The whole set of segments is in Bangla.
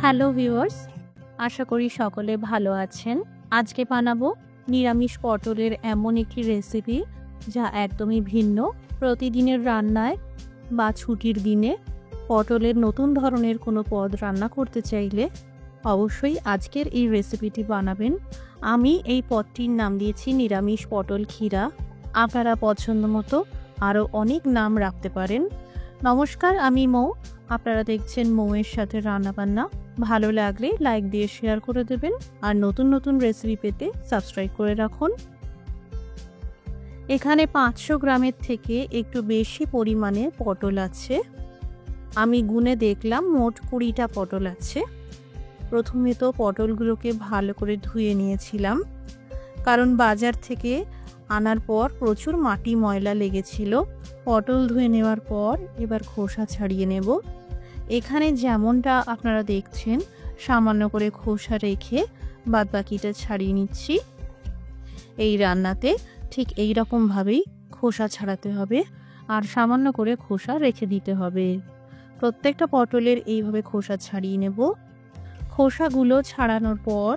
হ্যালো ভিউয়ার্স, আশা করি সকলে ভালো আছেন। আজকে বানাবো নিরামিষ পটলের এমন একটি রেসিপি যা একদমই ভিন্ন। প্রতিদিনের রান্নায় বা ছুটির দিনে পটলের নতুন ধরনের কোনো পদ রান্না করতে চাইলে অবশ্যই আজকের এই রেসিপিটি বানাবেন। আমি এই পদটির নাম দিয়েছি নিরামিষ পটল ক্ষীরা। আপনারা পছন্দ মতো আরও অনেক নাম রাখতে পারেন। নমস্কার, আমি মৌ। আপনারা দেখছেন মৌয়ের সাথে রান্নাবান্না। ভালো লাগলে লাইক দিয়ে শেয়ার করে দেবেন, আর নতুন নতুন রেসিপি পেতে সাবস্ক্রাইব করে রাখুন। এখানে 500 গ্রামের থেকে একটু বেশি পরিমাণে পটল আছে। আমি গুনে দেখলাম মোট 20টা পটল আছে। প্রথমে তো পটলগুলোকে ভালো করে ধুয়ে নিয়েছিলাম, কারণ বাজার থেকে আনার পর প্রচুর মাটি ময়লা লেগেছিল। পটল ধুয়ে নেওয়ার পর এবার খোসা ছাড়িয়ে নেব। এখানে যেমনটা আপনারা দেখছেন, সামান্য করে খোসা রেখে বাদবাকিটা ছাড়িয়ে নিচ্ছি। এই রান্নাতে ঠিক এই রকমভাবেই খোসা ছাড়াতে হবে, আর সামান্য করে খোসা রেখে দিতে হবে। প্রত্যেকটা পটলের এইভাবে খোসা ছাড়িয়ে নেব। খোসাগুলো ছাড়ানোর পর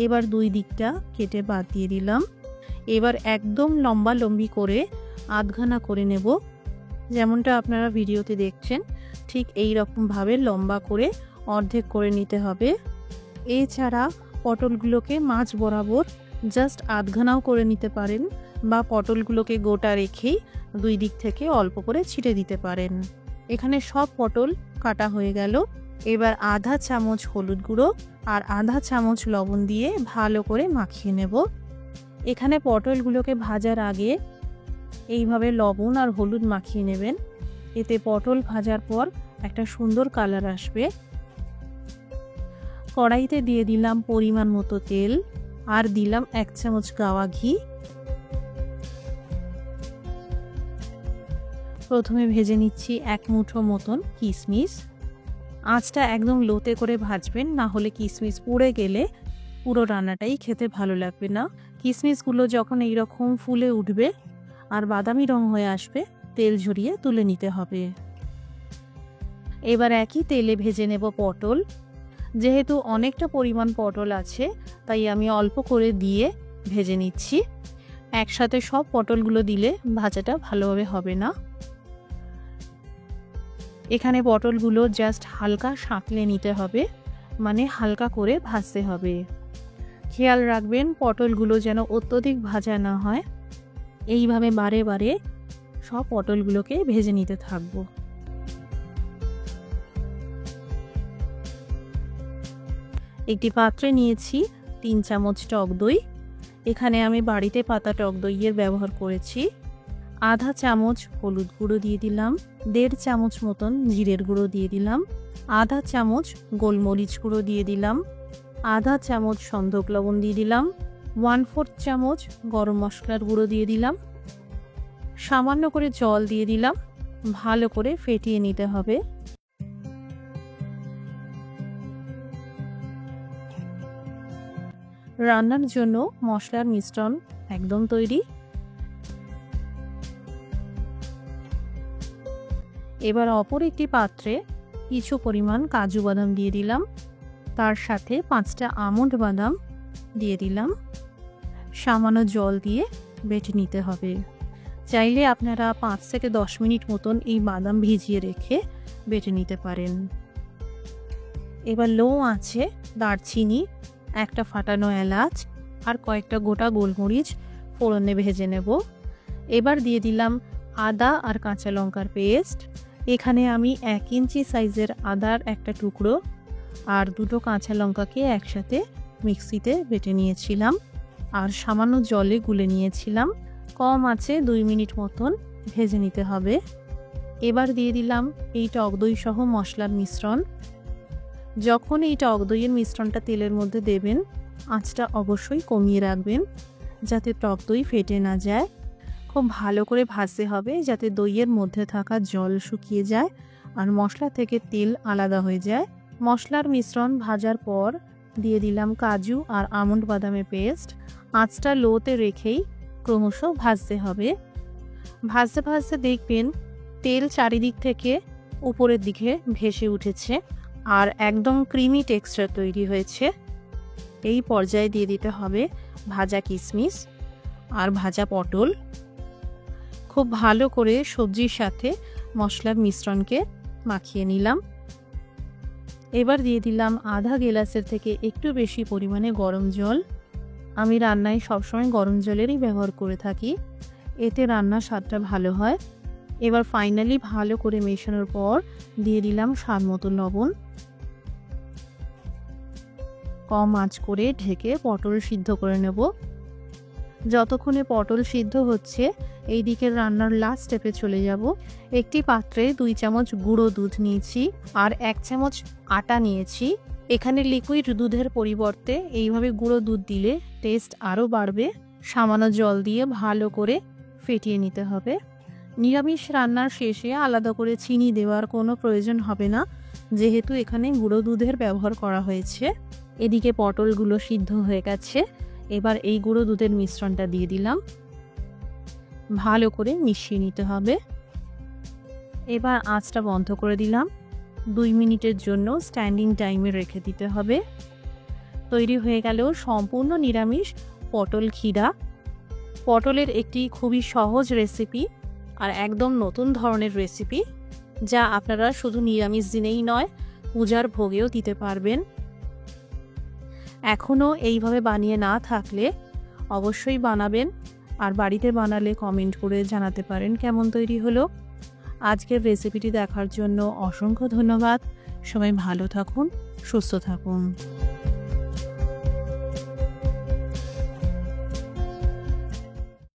এবার দুই দিকটা কেটে বাদ দিয়ে দিলাম। এবার একদম লম্বা লম্বি করে আধখানা করে নেব। যেমনটা আপনারা ভিডিওতে দেখছেন, ঠিক এই রকমভাবে লম্বা করে অর্ধেক করে নিতে হবে। এছাড়া পটলগুলোকে মাঝ বরাবর জাস্ট আধখানাও করে নিতে পারেন, বা পটলগুলোকে গোটা রেখেই দুই দিক থেকে অল্প করে ছিটে দিতে পারেন। এখানে সব পটল কাটা হয়ে গেল। এবার আধা চামচ হলুদ গুঁড়ো আর আধা চামচ লবণ দিয়ে ভালো করে মাখিয়ে নেব। এখানে পটলগুলোকে ভাজার আগে এইভাবে লবণ আর হলুদ মাখিয়ে নেবেন। এতে পটল ভাজার পর একটা সুন্দর কালার আসবে। কড়াইতে দিয়ে দিলাম পরিমাণ মতো তেল, আর দিলাম 1 চামচ গাওয়া ঘি। প্রথমে ভেজে নিচ্ছি 1 মুঠো মতন কিশমিশ। আঁচটা একদম লোতে করে ভাজবেন, না হলে কিশমিশ পুড়ে গেলে পুরো রান্নাটাই খেতে ভালো লাগবে না। কিশমিশগুলো যখন এইরকম ফুলে উঠবে আর বাদামি রং হয়ে আসবে, তেল ঝরিয়ে তুলে নিতে হবে। এবার একই তেলে ভেজে নেব পটল। যেহেতু অনেকটা পরিমাণ পটল আছে, তাই আমি অল্প করে দিয়ে ভেজে নিচ্ছি। একসাথে সব পটলগুলো দিলে ভাজাটা ভালোভাবে হবে না। এখানে পটলগুলো জাস্ট হালকা সাঁতলে নিতে হবে, মানে হালকা করে ভাজতে হবে। খেয়াল রাখবেন পটলগুলো যেন অত্যধিক ভাজা না হয়। এইভাবে বারে বারে সব পটলগুলোকে ভেজে নিতে থাকবো। একটি পাত্রে নিয়েছি 3 চামচ টক দই। এখানে আমি বাড়িতে পাতা টক দইয়ের ব্যবহার করেছি। আধা চামচ হলুদ গুঁড়ো দিয়ে দিলাম, 1.5 চামচ মতন জিরের গুঁড়ো দিয়ে দিলাম, আধা চামচ গোলমরিচ গুঁড়ো দিয়ে দিলাম, আধা চামচ সন্ধক লবণ দিয়ে দিলাম, 1/4 চামচ গরম মশলার গুঁড়ো দিয়ে দিলাম, সামান্য করে জল দিয়ে দিলাম। ভালো করে ফেটিয়ে নিতে হবে। রান্নার জন্য মশলার মিশ্রণ একদম তৈরি। এবার অপর একটি পাত্রে কিছু পরিমাণ কাজু বাদাম দিয়ে দিলাম, তার সাথে 5টা আমন্ড বাদাম দিয়ে দিলাম। সামান্য জল দিয়ে বেটে নিতে হবে। চাইলে আপনারা 5 থেকে 10 মিনিট মতন এই বাদাম ভিজিয়ে রেখে বেটে নিতে পারেন। এবার লো আঁচে দারচিনি, একটা ফাটানো এলাচ আর কয়েকটা গোটা গোলমরিচ ফোড়নে ভেজে নেব। এবার দিয়ে দিলাম আদা আর কাঁচা লঙ্কার পেস্ট। এখানে আমি 1 ইঞ্চি সাইজের আদার একটা টুকরো আর 2টো কাঁচা লঙ্কাকে একসাথে মিক্সিতে বেটে নিয়েছিলাম, আর সামান্য জলে গুলে নিয়েছিলাম। কম আঁচে 2 মিনিট মতন ভেজে নিতে হবে। এবার দিয়ে দিলাম এই টক দই সহ মশলার মিশ্রণ। যখন এই টক দইয়ের মিশ্রণটা তেলের মধ্যে দেবেন, আঁচটা অবশ্যই কমিয়ে রাখবেন, যাতে টক দই ফেটে না যায়। খুব ভালো করে ভাজতে হবে, যাতে দইয়ের মধ্যে থাকা জল শুকিয়ে যায় আর মশলা থেকে তেল আলাদা হয়ে যায়। মশলার মিশ্রণ ভাজার পর দিয়ে দিলাম কাজু আর আমন্ড বাদামের পেস্ট। আঁচটা লোতে রেখেই ক্রমশ ভাজতে হবে। ভাজতে ভাজতে দেখবেন তেল চারিদিক থেকে উপরের দিকে ভেসে উঠেছে, আর একদম ক্রিমি টেক্সচার তৈরি হয়েছে। এই পর্যায়ে দিয়ে দিতে হবে ভাজা কিশমিশ আর ভাজা পটল। খুব ভালো করে সবজির সাথে মশলার মিশ্রণকে মাখিয়ে নিলাম। এবার দিয়ে দিলাম আধা গ্লাসের থেকে একটু বেশি পরিমাণে গরম জল। আমি রান্নায় সবসময় গরম জলেরই ব্যবহার করে থাকি, এতে রান্নার স্বাদটা ভালো হয়। এবার ফাইনালি ভালো করে মেশানোর পর দিয়ে দিলাম স্বাদ মতো লবণ। কম আঁচ করে ঢেকে পটল সিদ্ধ করে নেব। যতক্ষণে পটল সিদ্ধ হচ্ছে এই দিকের রান্নার লাস্ট স্টেপে চলে যাব। একটি পাত্রে 2 চামচ গুঁড়ো দুধ নিয়েছি আর 1 চামচ আটা নিয়েছি। এখানে লিকুইড দুধের পরিবর্তে এইভাবে গুঁড়ো দুধ দিলে টেস্ট আরও বাড়বে। সামান্য জল দিয়ে ভালো করে ফেটিয়ে নিতে হবে। নিরামিষ রান্নার শেষে আলাদা করে চিনি দেওয়ার কোনো প্রয়োজন হবে না, যেহেতু এখানে গুঁড়ো দুধের ব্যবহার করা হয়েছে। এদিকে পটলগুলো সিদ্ধ হয়ে গেছে। এবার এই গুঁড়ো দুধের মিশ্রণটা দিয়ে দিলাম, ভালো করে মিশিয়ে নিতে হবে। এবার আঁচটা বন্ধ করে দিলাম। 2 মিনিটের জন্য স্ট্যান্ডিং টাইমে রেখে দিতে হবে। তৈরি হয়ে গেল সম্পূর্ণ নিরামিষ পটল ক্ষীরা। পটলের একটি খুবই সহজ রেসিপি আর একদম নতুন ধরনের রেসিপি, যা আপনারা শুধু নিরামিষ দিনেই নয়, পূজার ভোগেও দিতে পারবেন। এখনও এইভাবে বানিয়ে না থাকলে অবশ্যই বানাবেন, আর বাড়িতে বানালে কমেন্ট করে জানাতে পারেন কেমন তৈরি হলো। আজকের রেসিপিটি দেখার জন্য অসংখ্য ধন্যবাদ। সবাই ভালো থাকুন, সুস্থ থাকুন।